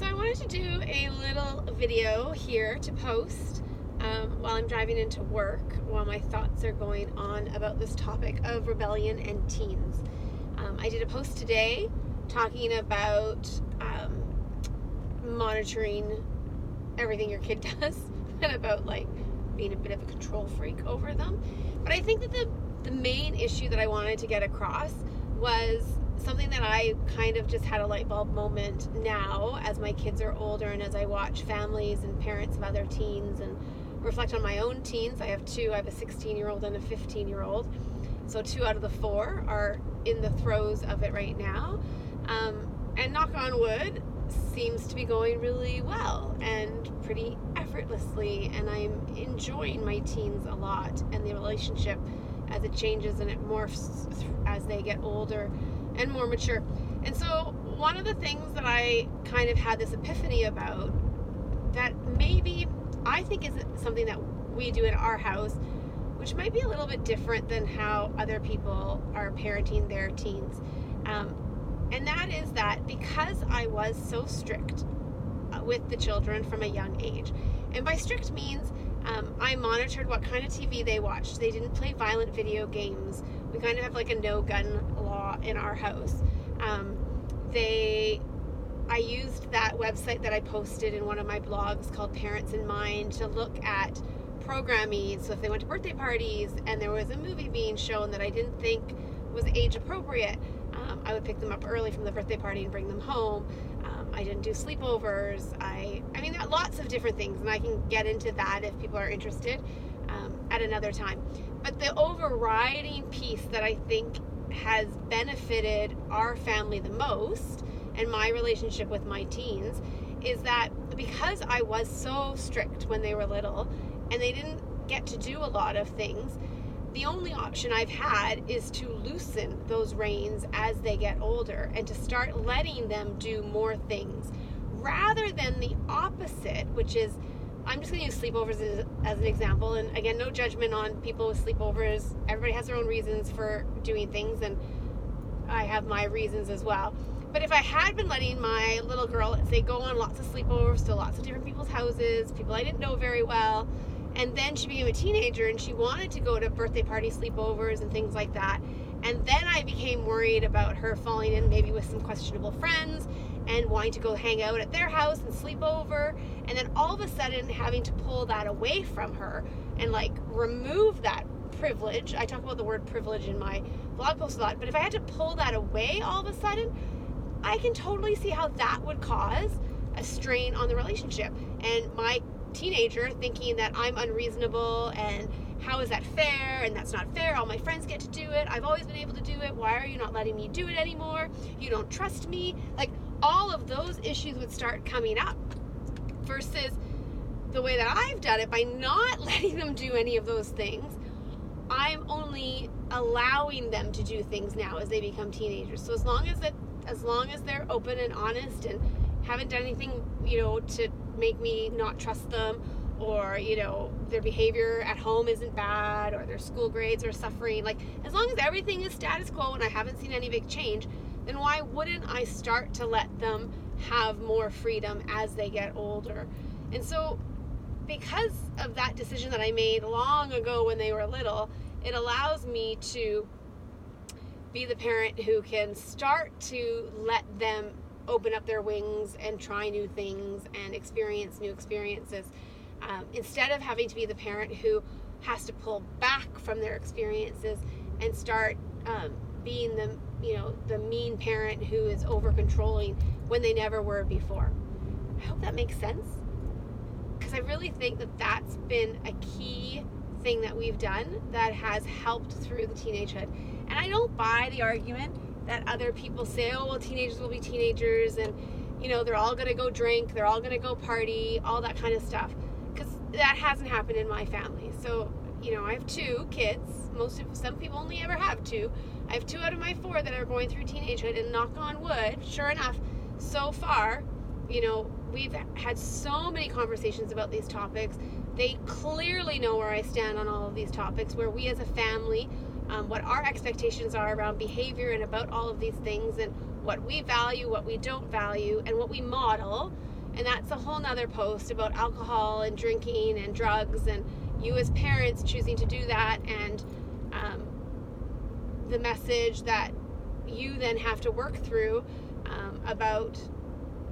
So I wanted to do a little video here to post while I'm driving into work, while my thoughts are going on about this topic of rebellion and teens. I did a post today talking about monitoring everything your kid does and about like being a bit of a control freak over them. But I think that the main issue that I wanted to get across was something that I kind of just had a light bulb moment now as my kids are older and as I watch families and parents of other teens and reflect on my own teens. I have two. I have a 16-year-old and a 15-year-old. So 2 out of the 4 are in the throes of it right now. And knock on wood, seems to be going really well and pretty effortlessly. And I'm enjoying my teens a lot and the relationship as it changes and it morphs as they get older and more mature. And so one of the things that I kind of had this epiphany about that maybe I think is something that we do in our house, which might be a little bit different than how other people are parenting their teens. And that is that because I was so strict with the children from a young age, and by strict means I monitored what kind of TV they watched. They didn't play violent video games. We kind of have like a no-gun law in our house. I used that website that I posted in one of my blogs called Parents in Mind to look at programming. So if they went to birthday parties and there was a movie being shown that I didn't think was age appropriate, I would pick them up early from the birthday party and bring them home. I didn't do sleepovers. I mean, lots of different things, and I can get into that if people are interested at another time. But the overriding piece that I think has benefited our family the most and my relationship with my teens is that because I was so strict when they were little and they didn't get to do a lot of things, the only option I've had is to loosen those reins as they get older and to start letting them do more things rather than the opposite, which is, I'm just going to use sleepovers as an example. And again, no judgment on people with sleepovers. Everybody has their own reasons for doing things, and I have my reasons as well. But if I had been letting my little girl, let's say, go on lots of sleepovers to lots of different people's houses, people I didn't know very well, and then she became a teenager and she wanted to go to birthday party sleepovers and things like that, and then I became worried about her falling in maybe with some questionable friends and wanting to go hang out at their house and sleep over, and then all of a sudden having to pull that away from her and like remove that privilege. I talk about the word privilege in my blog post a lot, but if I had to pull that away all of a sudden, I can totally see how that would cause a strain on the relationship. And my teenager thinking that I'm unreasonable and how is that fair, and that's not fair, all my friends get to do it, I've always been able to do it, why are you not letting me do it anymore, you don't trust me, like all of those issues would start coming up, versus the way that I've done it by not letting them do any of those things. I'm only allowing them to do things now as they become teenagers. So as long as they're open and honest and haven't done anything, to make me not trust them, or, their behavior at home isn't bad, or their school grades are suffering, like as long as everything is status quo and I haven't seen any big change, then why wouldn't I start to let them have more freedom as they get older? And so because of that decision that I made long ago when they were little, it allows me to be the parent who can start to let them open up their wings and try new things and experience new experiences, instead of having to be the parent who has to pull back from their experiences and start being the mean parent who is over controlling when they never were before. I hope that makes sense, because I really think that that's been a key thing that we've done that has helped through the teenagehood. And I don't buy the argument that other people say, oh, well, teenagers will be teenagers and, they're all going to go drink, they're all going to go party, all that kind of stuff. Because that hasn't happened in my family. So, I have 2 kids. Some people only ever have 2. I have 2 out of my 4 that are going through teenagehood, and knock on wood, sure enough, so far, we've had so many conversations about these topics. They clearly know where I stand on all of these topics, where we as a family, what our expectations are around behavior and about all of these things, and what we value, what we don't value, and what we model. And that's a whole nother post about alcohol and drinking and drugs, and you as parents choosing to do that, and the message that you then have to work through about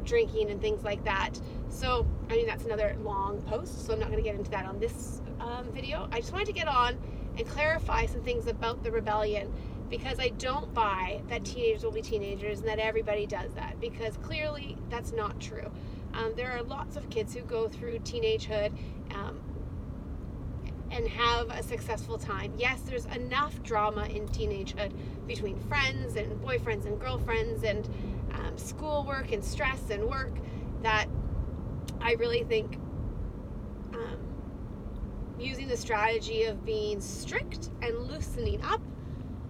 drinking and things like that. So, I mean, that's another long post, so I'm not going to get into that on this video. I just wanted to get on and clarify some things about the rebellion, because I don't buy that teenagers will be teenagers and that everybody does that, because clearly that's not true. There are lots of kids who go through teenagehood and have a successful time. Yes, there's enough drama in teenagehood between friends and boyfriends and girlfriends and schoolwork and stress and work that I really think using the strategy of being strict and loosening up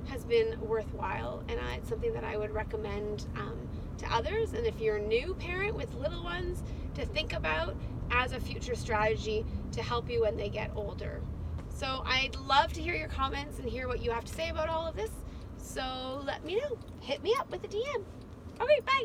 has been worthwhile, and it's something that I would recommend to others. And if you're a new parent with little ones, to think about as a future strategy to help you when they get older. So I'd love to hear your comments and hear what you have to say about all of this. So let me know. Hit me up with a DM. Okay, bye.